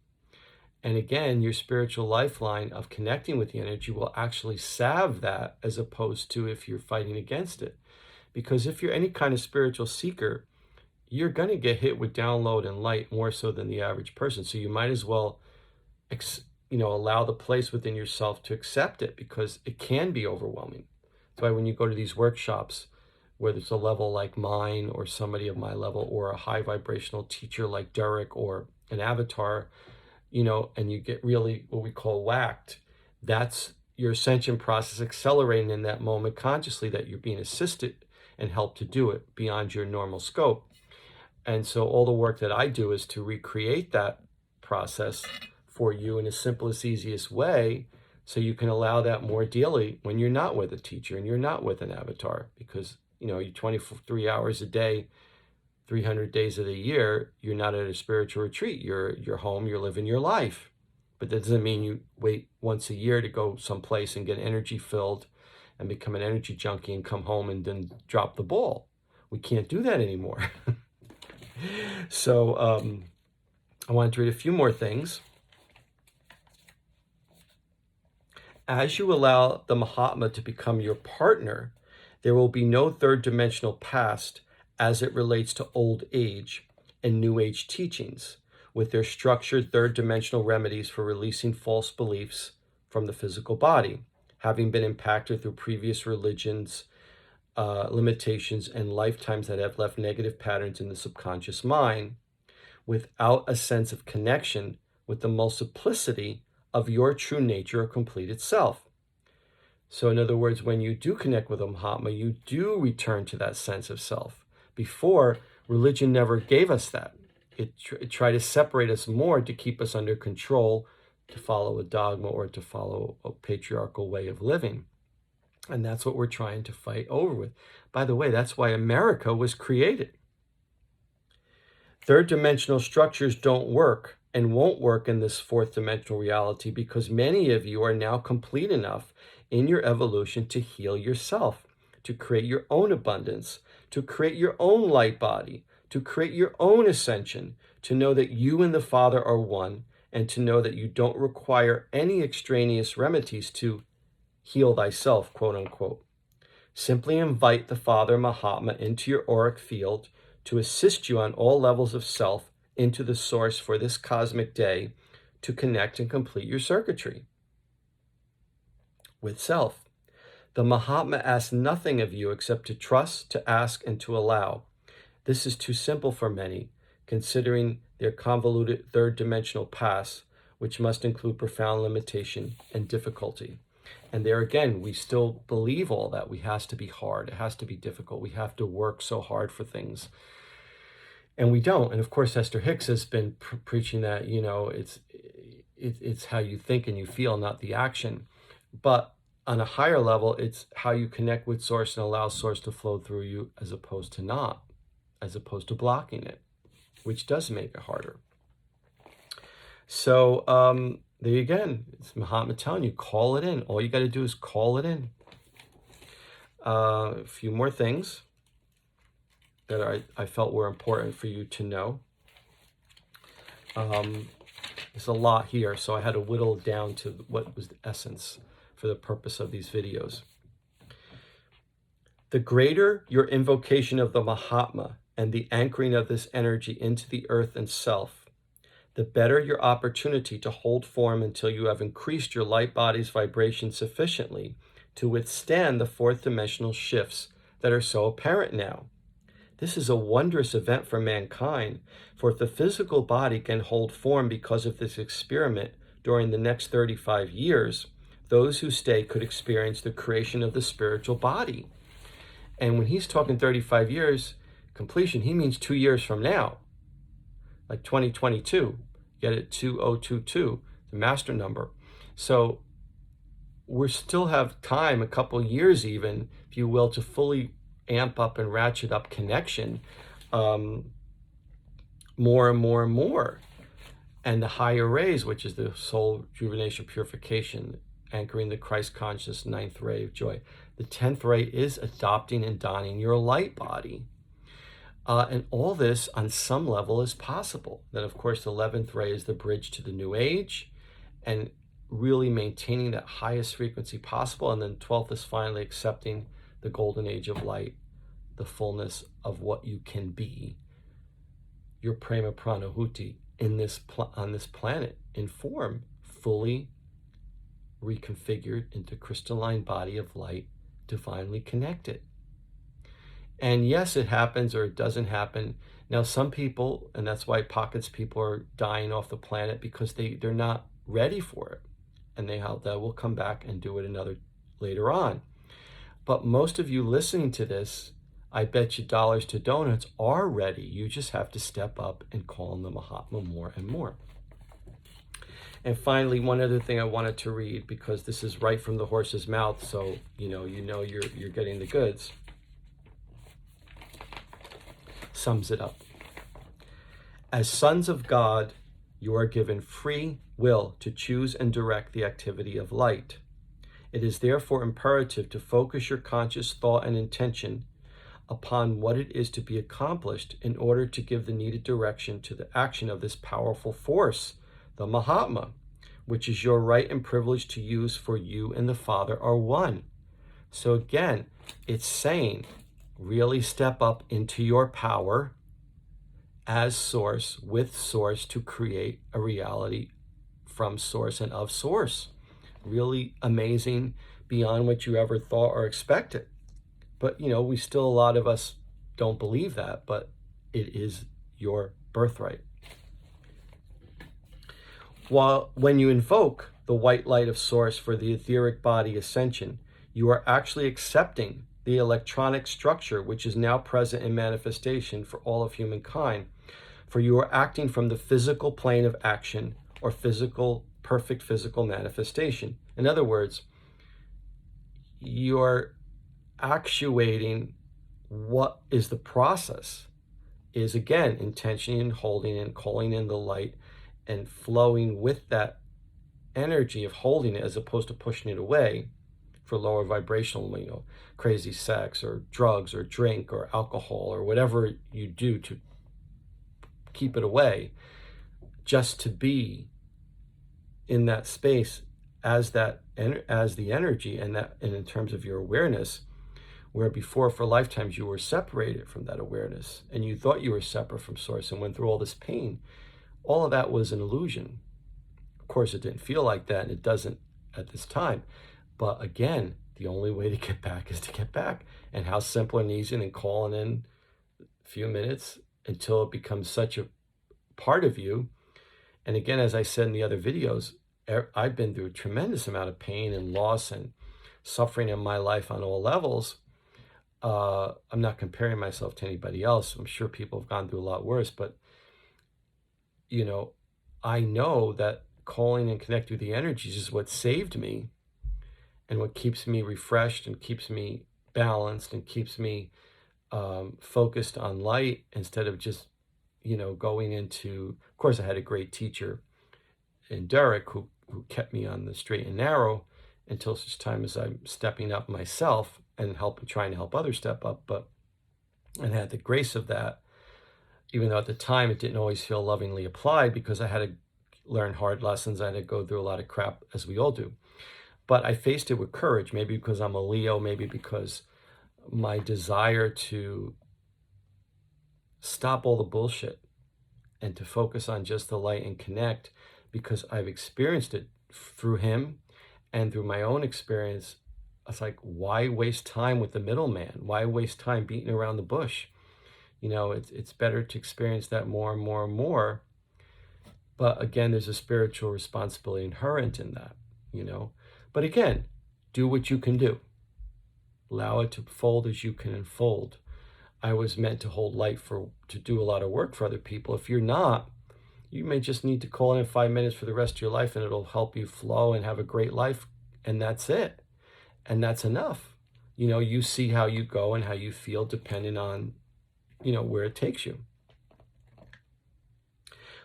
And again, your spiritual lifeline of connecting with the energy will actually salve that, as opposed to if you're fighting against it. Because if you're any kind of spiritual seeker, you're going to get hit with download and light more so than the average person. So you might as well, allow the place within yourself to accept it, because it can be overwhelming. That's why when you go to these workshops, whether it's a level like mine or somebody of my level, or a high vibrational teacher like Dyer or an avatar, and you get really what we call whacked, that's your ascension process accelerating in that moment consciously, that you're being assisted and helped to do it beyond your normal scope. And so all the work that I do is to recreate that process for you in the simplest, easiest way, so you can allow that more daily when you're not with a teacher and you're not with an avatar. Because, you're 23 hours a day, 300 days of the year, you're not at a spiritual retreat. You're home, you're living your life. But that doesn't mean you wait once a year to go someplace and get energy filled and become an energy junkie and come home and then drop the ball. We can't do that anymore. So I wanted to read a few more things. As you allow the Mahatma to become your partner, there will be no third dimensional past as it relates to old age and new age teachings, with their structured third dimensional remedies for releasing false beliefs from the physical body, having been impacted through previous religions, limitations, and lifetimes that have left negative patterns in the subconscious mind, without a sense of connection with the multiplicity of your true nature or completed self. So in other words, when you do connect with a Mahatma, you do return to that sense of self. Before, religion never gave us that. It tried to separate us more to keep us under control, to follow a dogma or to follow a patriarchal way of living. And that's what we're trying to fight over with. By the way, that's why America was created. Third dimensional structures don't work and won't work in this fourth dimensional reality, because many of you are now complete enough in your evolution to heal yourself, to create your own abundance, to create your own light body, to create your own ascension, to know that you and the Father are one, and to know that you don't require any extraneous remedies to heal thyself, quote unquote. Simply invite the Father Mahatma into your auric field to assist you on all levels of self into the source for this cosmic day, to connect and complete your circuitry with self. The Mahatma asks nothing of you except to trust, to ask, and to allow. This is too simple for many, considering their convoluted third dimensional past, which must include profound limitation and difficulty. And there again, we still believe all that. It has to be hard. It has to be difficult. We have to work so hard for things. And we don't. And of course, Esther Hicks has been preaching that, it's how you think and you feel, not the action. But on a higher level, it's how you connect with Source and allow Source to flow through you, as opposed to not, as opposed to blocking it, which does make it harder. So there again, it's Mahatma telling you, call it in. All you got to do is call it in. A few more things that I felt were important for you to know. There's a lot here, so I had to whittle down to what was the essence for the purpose of these videos. The greater your invocation of the Mahatma and the anchoring of this energy into the earth and self, the better your opportunity to hold form until you have increased your light body's vibration sufficiently to withstand the fourth dimensional shifts that are so apparent now. This is a wondrous event for mankind, for if the physical body can hold form because of this experiment during the next 35 years, those who stay could experience the creation of the spiritual body. And when he's talking 35 years completion, he means 2 years from now, like 2022. Get it, 2022, the master number. So we still have time, a couple years even, if you will, to fully amp up and ratchet up connection more and more and more. And the higher rays, which is the soul rejuvenation purification, anchoring the Christ conscious ninth ray of joy. The 10th ray is adopting and donning your light body. And all this on some level is possible. Then, of course, the 11th ray is the bridge to the new age and really maintaining that highest frequency possible. And then 12th is finally accepting the golden age of light, the fullness of what you can be, your prema pranahuti on this planet in form, fully reconfigured into crystalline body of light, divinely connected. And yes, it happens or it doesn't happen. Now, some people, and that's why pockets people are dying off the planet, because they're not ready for it. And they will come back and do it later on. But most of you listening to this, I bet you dollars to donuts, are ready. You just have to step up and call on the Mahatma more and more. And finally, one other thing I wanted to read, because this is right from the horse's mouth, so you know you're getting the goods. Sums it up. As sons of God, you are given free will to choose and direct the activity of light. It is therefore imperative to focus your conscious thought and intention upon what it is to be accomplished in order to give the needed direction to the action of this powerful force, the Mahatma, which is your right and privilege to use, for you and the Father are one. So again, it's saying, really step up into your power as source, with source, to create a reality from source and of source. Really amazing, beyond what you ever thought or expected. But, we still, a lot of us don't believe that, but it is your birthright. When you invoke the white light of source for the etheric body ascension, you are actually accepting the electronic structure which is now present in manifestation for all of humankind, for you are acting from the physical plane of action, or perfect physical manifestation. In other words, you're actuating what is the process, is again intentioning and holding and calling in the light and flowing with that energy of holding it, as opposed to pushing it away for lower vibrational, crazy sex or drugs or drink or alcohol or whatever you do to keep it away, just to be in that space as the energy, and in terms of your awareness, where before for lifetimes you were separated from that awareness and you thought you were separate from source and went through all this pain. All of that was an illusion. Of course, it didn't feel like that, and it doesn't at this time. But again, the only way to get back is to get back. And how simple and easy than calling in a few minutes until it becomes such a part of you. And again, as I said in the other videos, I've been through a tremendous amount of pain and loss and suffering in my life on all levels. I'm not comparing myself to anybody else. I'm sure people have gone through a lot worse, but I know that calling and connecting with the energies is what saved me, and what keeps me refreshed and keeps me balanced and keeps me focused on light, instead of just going into. Of course, I had a great teacher in Derek who kept me on the straight and narrow until such time as I'm stepping up myself and trying to help others step up. And had the grace of that, even though at the time it didn't always feel lovingly applied, because I had to learn hard lessons. I had to go through a lot of crap, as we all do. But I faced it with courage, maybe because I'm a Leo, maybe because my desire to stop all the bullshit and to focus on just the light and connect, because I've experienced it through him and through my own experience. It's like, why waste time with the middleman? Why waste time beating around the bush? You know, it's better to experience that more and more and more. But again, there's a spiritual responsibility inherent in that, you know. But again, do what you can do. Allow it to fold as you can unfold. I was meant to hold light to do a lot of work for other people. If you're not, you may just need to call in 5 minutes for the rest of your life, and it'll help you flow and have a great life. And that's it. And that's enough. You know, you see how you go and how you feel depending on, you know, where it takes you.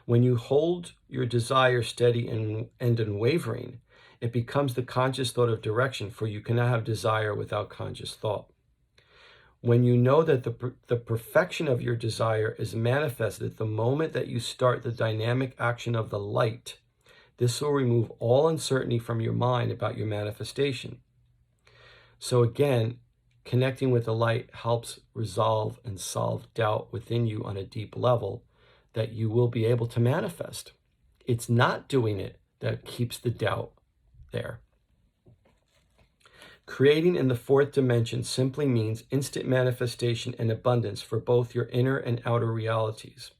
When you hold your desire steady and unwavering, it becomes the conscious thought of direction, for you cannot have desire without conscious thought. When you know that the perfection of your desire is manifested at the moment that you start the dynamic action of the light, this will remove all uncertainty from your mind about your manifestation. So again, connecting with the light helps resolve and solve doubt within you on a deep level that you will be able to manifest. It's not doing it that keeps the doubt there. Creating in the fourth dimension simply means instant manifestation and abundance for both your inner and outer realities.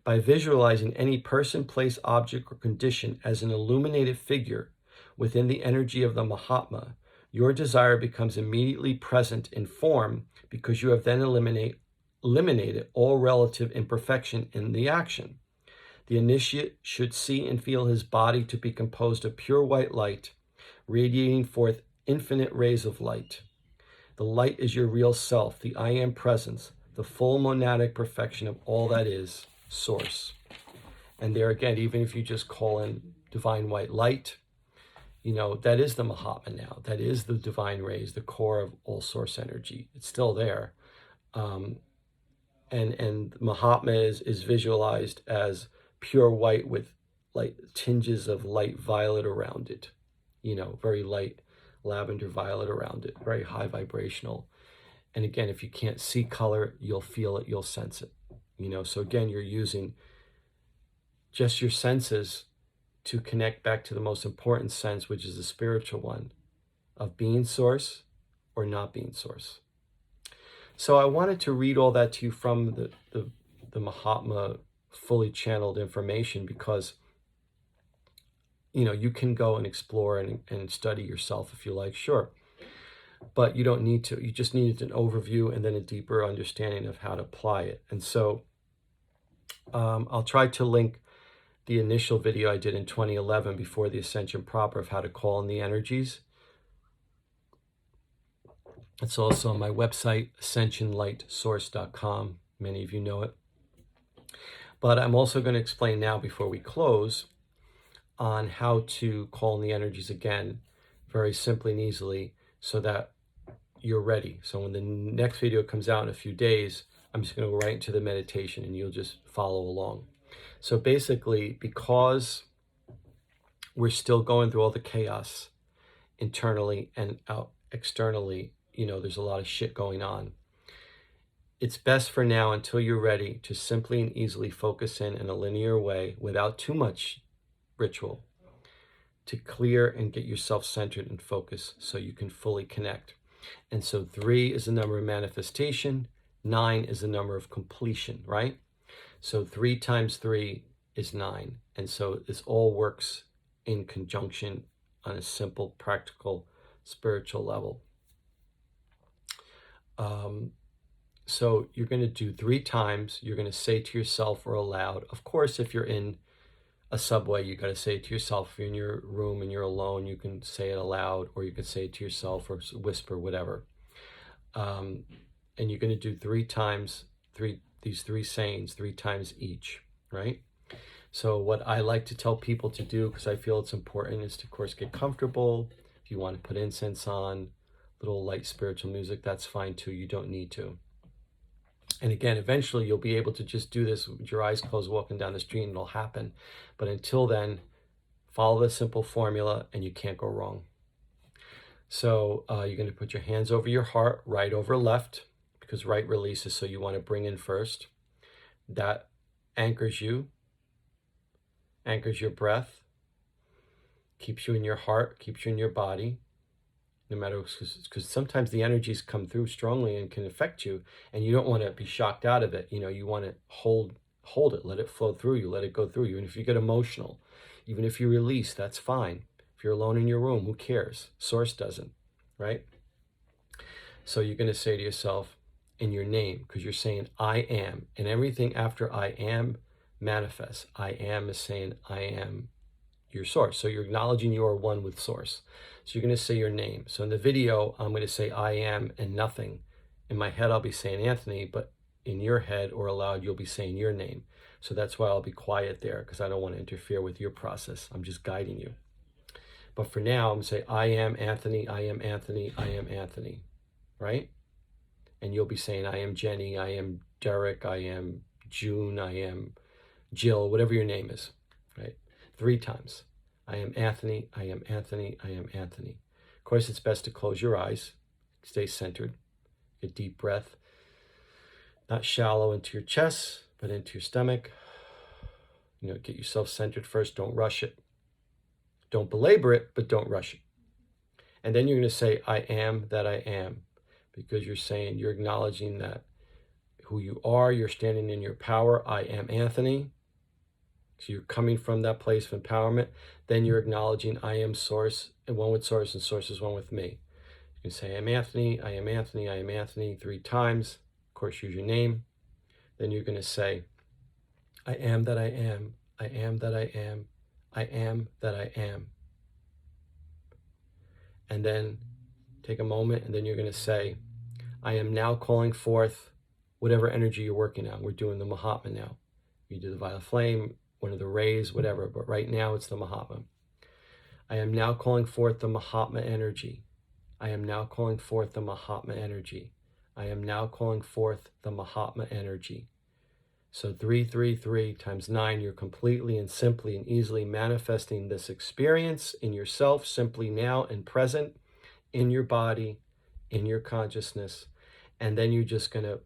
By visualizing any person, place, object, or condition as an illuminated figure within the energy of the Mahatma, your desire becomes immediately present in form, because you have then eliminated all relative imperfection in the action. The initiate should see and feel his body to be composed of pure white light, radiating forth infinite rays of light. The light is your real self, the I am presence, the full monadic perfection of all that is, source. And there again, even if you just call in divine white light, you know, that is the Mahatma now. That is the divine rays, the core of all source energy. It's still there. And Mahatma is visualized as pure white with like tinges of light violet around it, you know, very light lavender violet around it, very high vibrational. And again, if you can't see color, you'll feel it, you'll sense it, you know. So again, you're using just your senses to connect back to the most important sense, which is the spiritual one of being source or not being source. So I wanted to read all that to you from the Mahatma fully channeled information, because you know, you can go and explore and study yourself if you like, sure. But you don't need to. You just need an overview and then a deeper understanding of how to apply it. And so I'll try to link the initial video I did in 2011 before the Ascension proper of how to call in the energies. It's also on my website, ascensionlightsource.com. Many of you know it. But I'm also going to explain now, before we close, on how to call in the energies again, very simply and easily, so that you're ready. So when the next video comes out in a few days, I'm just going to go right into the meditation and you'll just follow along. So basically, because we're still going through all the chaos internally and out externally, you know, there's a lot of shit going on. It's best for now, until you're ready, to simply and easily focus in a linear way without too much ritual, to clear and get yourself centered and focused so you can fully connect. And so 3 is the number of manifestation, 9 is the number of completion, right? So 3 times 3 is 9. And so this all works in conjunction on a simple, practical, spiritual level. So you're going to do 3 times. You're going to say to yourself or aloud. Of course, if you're in a subway, you got to say it to yourself. If you're in your room and you're alone, you can say it aloud, or you can say it to yourself or whisper, whatever. And you're going to do 3 times, these 3 sayings, 3 times each, right? So what I like to tell people to do, because I feel it's important, is to, of course, get comfortable. If you want to put incense on, little light spiritual music, that's fine too. You don't need to. And again, eventually you'll be able to just do this with your eyes closed, walking down the street, and it'll happen. But until then, follow the simple formula and you can't go wrong. So you're going to put your hands over your heart, right over left, because right releases, so you want to bring in first. That anchors you, anchors your breath, keeps you in your heart, keeps you in your body, no matter, because sometimes the energies come through strongly and can affect you, and you don't want to be shocked out of it. You want to hold it, let it flow through you, let it go through you. And if you get emotional, even if you release, that's fine. If you're alone in your room, who cares? Source doesn't, right? So you're going to say to yourself in your name, because you're saying I am, and everything after I am manifests. I am is saying I am your source. So you're acknowledging you are one with source. So you're going to say your name. So in the video, I'm going to say I am and nothing. In my head, I'll be saying Anthony, but in your head or aloud, you'll be saying your name. So that's why I'll be quiet there, because I don't want to interfere with your process. I'm just guiding you. But for now, I'm going to say I am Anthony, I am Anthony, I am Anthony, right? And you'll be saying I am Jenny, I am Derek, I am June, I am Jill, whatever your name is, right? 3 times. I am Anthony, I am Anthony, I am Anthony. Of course, it's best to close your eyes, stay centered, a deep breath, not shallow into your chest, but into your stomach. Get yourself centered first, don't rush it. Don't belabor it, but don't rush it. And then you're going to say, I am that I am, because you're acknowledging that who you are, you're standing in your power. I am Anthony. So you're coming from that place of empowerment. Then you're acknowledging I am source, and one with source, and source is one with me. You can say I am Anthony, I am Anthony, I am Anthony 3 times. Of course, use your name. Then you're going to say, I am that I am, I am that I am, I am that I am. And then take a moment, and then you're going to say, I am now calling forth whatever energy you're working on. We're doing the Mahatma now. You do the violet flame, one of the rays, whatever, but right now it's the Mahatma. I am now calling forth the Mahatma energy. I am now calling forth the Mahatma energy. I am now calling forth the Mahatma energy. So 3, 3, 3 times 9, you're completely and simply and easily manifesting this experience in yourself, simply now and present, in your body, in your consciousness. And then you're just going to,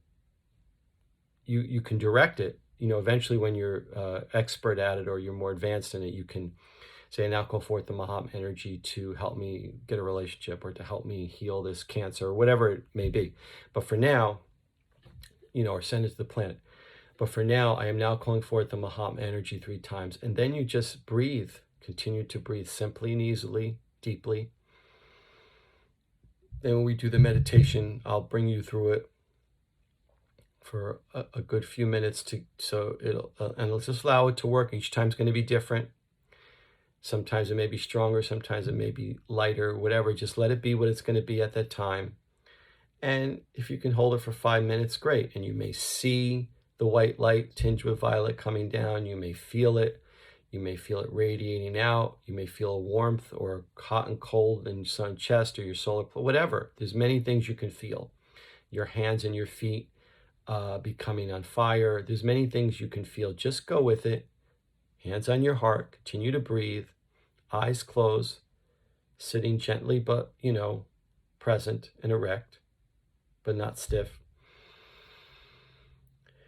you can direct it. Eventually when you're expert at it or you're more advanced in it, you can say, now call forth the Mahatma energy to help me get a relationship or to help me heal this cancer or whatever it may be. But for now, or send it to the planet. But for now, I am now calling forth the Mahatma energy 3 times. And then you just breathe, continue to breathe simply and easily, deeply. Then when we do the meditation, I'll bring you through it for a good few minutes and let's just allow it to work. Each time's going to be different. Sometimes it may be stronger, sometimes it may be lighter, whatever. Just let it be what it's going to be at that time. And if you can hold it for 5 minutes, great. And you may see the white light tinged with violet coming down. You may feel it. You may feel it radiating out. You may feel a warmth or hot and cold in your own chest or your solar, whatever. There's many things you can feel. Your hands and your feet becoming on fire. There's many things you can feel. Just go with it. Hands on your heart. Continue to breathe. Eyes closed. Sitting gently, but, present and erect, but not stiff.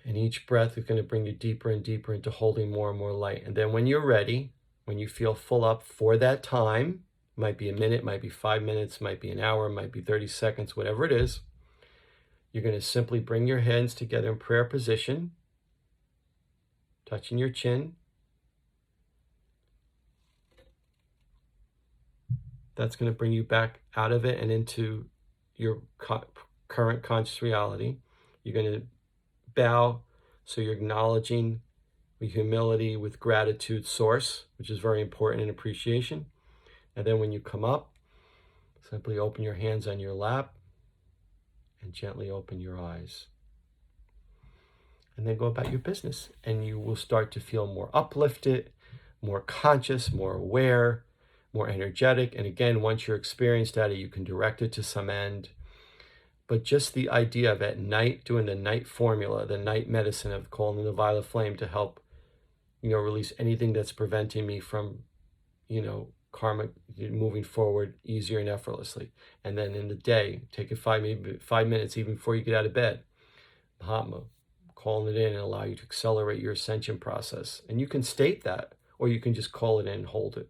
And each breath is going to bring you deeper and deeper into holding more and more light. And then when you're ready, when you feel full up for that time, might be a minute, might be 5 minutes, might be an hour, might be 30 seconds, whatever it is, you're going to simply bring your hands together in prayer position, touching your chin. That's going to bring you back out of it and into your current conscious reality. You're going to bow, so you're acknowledging with humility, with gratitude, source, which is very important in appreciation. And then when you come up, simply open your hands on your lap and gently open your eyes. And then go about your business. And you will start to feel more uplifted, more conscious, more aware, more energetic. And again, once you're experienced at it, you can direct it to some end. But just the idea of at night, doing the night formula, the night medicine of calling the violet flame to help, release anything that's preventing me from, karma moving forward easier and effortlessly. And then in the day, take it 5 minutes even before you get out of bed. Mahatma, calling it in and allow you to accelerate your ascension process. And you can state that, or you can just call it in and hold it.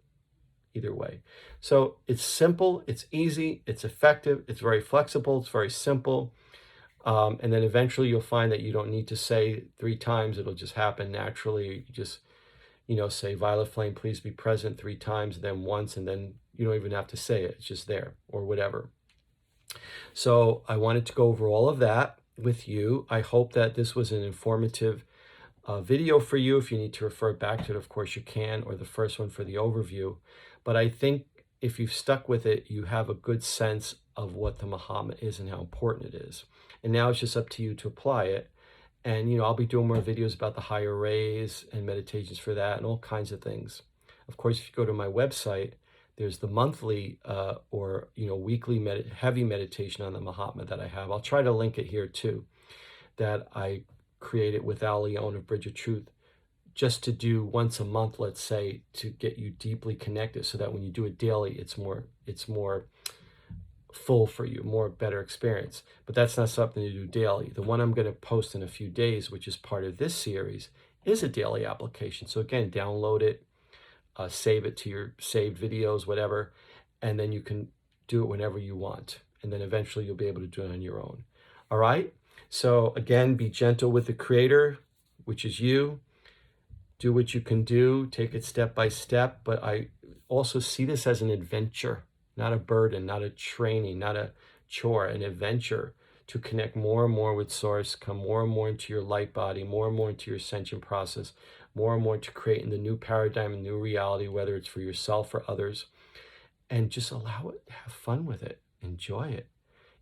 Either way. So it's simple, it's easy, it's effective, it's very flexible, it's very simple. And then eventually you'll find that you don't need to say 3 times. It'll just happen naturally. You just, say, Violet Flame, please be present 3 times, then once, and then you don't even have to say it. It's just there, or whatever. So I wanted to go over all of that with you. I hope that this was an informative video for you. If you need to refer back to it, of course you can, or the first one for the overview. But I think if you've stuck with it, you have a good sense of what the Mahatma is and how important it is. And now it's just up to you to apply it. And, I'll be doing more videos about the higher rays and meditations for that and all kinds of things. Of course, if you go to my website, there's the monthly or weekly heavy meditation on the Mahatma that I have. I'll try to link it here too, that I created with Al Leon of Bridge of Truth, just to do once a month, let's say, to get you deeply connected, so that when you do it daily, it's more full for you, more better experience. But that's not something to do daily. The one I'm going to post in a few days, which is part of this series, is a daily application. So again, download it, save it to your saved videos, whatever, and then you can do it whenever you want. And then eventually you'll be able to do it on your own. All right? So again, be gentle with the Creator, which is you. Do what you can do, take it step by step, but I also see this as an adventure, not a burden, not a training, not a chore, an adventure to connect more and more with Source, come more and more into your light body, more and more into your ascension process, more and more to creating the new paradigm and new reality, whether it's for yourself or others, and just allow it, have fun with it, enjoy it.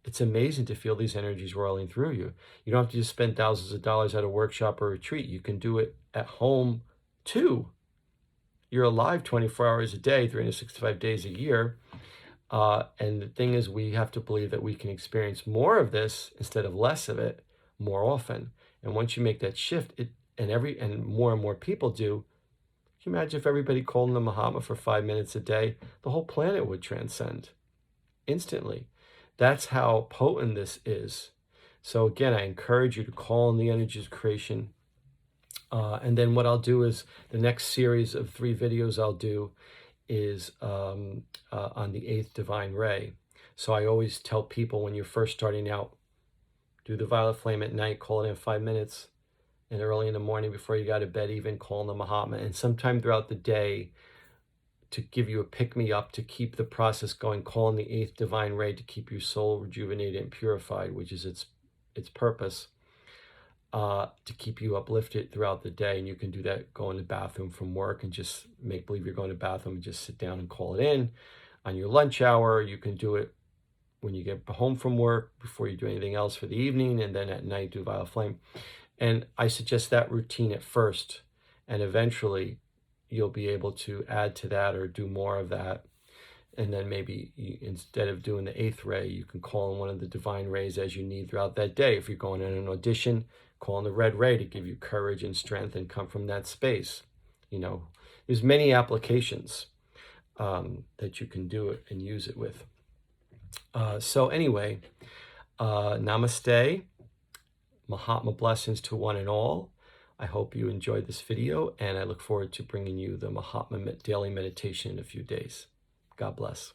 It's amazing to feel these energies rolling through you. You don't have to just spend thousands of dollars at a workshop or retreat. You can do it at home too. You're alive 24 hours a day, 365 days a year. And the thing is, we have to believe that we can experience more of this instead of less of it more often. And once you make that shift, and more and more people do, can you imagine if everybody called in the Mahatma for 5 minutes a day? The whole planet would transcend instantly. That's how potent this is. So again, I encourage you to call in the energies of creation. And then what I'll do is the next series of 3 videos I'll do is on the 8th divine ray. So I always tell people, when you're first starting out, do the Violet Flame at night, call it in 5 minutes, and early in the morning before you go to bed, even call in the Mahatma, and sometime throughout the day, to give you a pick-me-up, to keep the process going, call in the 8th divine ray to keep your soul rejuvenated and purified, which is its purpose, to keep you uplifted throughout the day. And you can do that, go in the bathroom from work and just make believe you're going to the bathroom and just sit down and call it in. On your lunch hour, you can do it when you get home from work, before you do anything else for the evening, and then at night do Violet Flame. And I suggest that routine at first, and eventually you'll be able to add to that or do more of that. And then maybe instead of doing the 8th ray, you can call in one of the divine rays as you need throughout that day. If you're going in an audition, call in the red ray to give you courage and strength and come from that space. There's many applications that you can do it and use it with. So anyway, namaste. Mahatma blessings to one and all. I hope you enjoyed this video, and I look forward to bringing you the Mahatma Daily Meditation in a few days. God bless.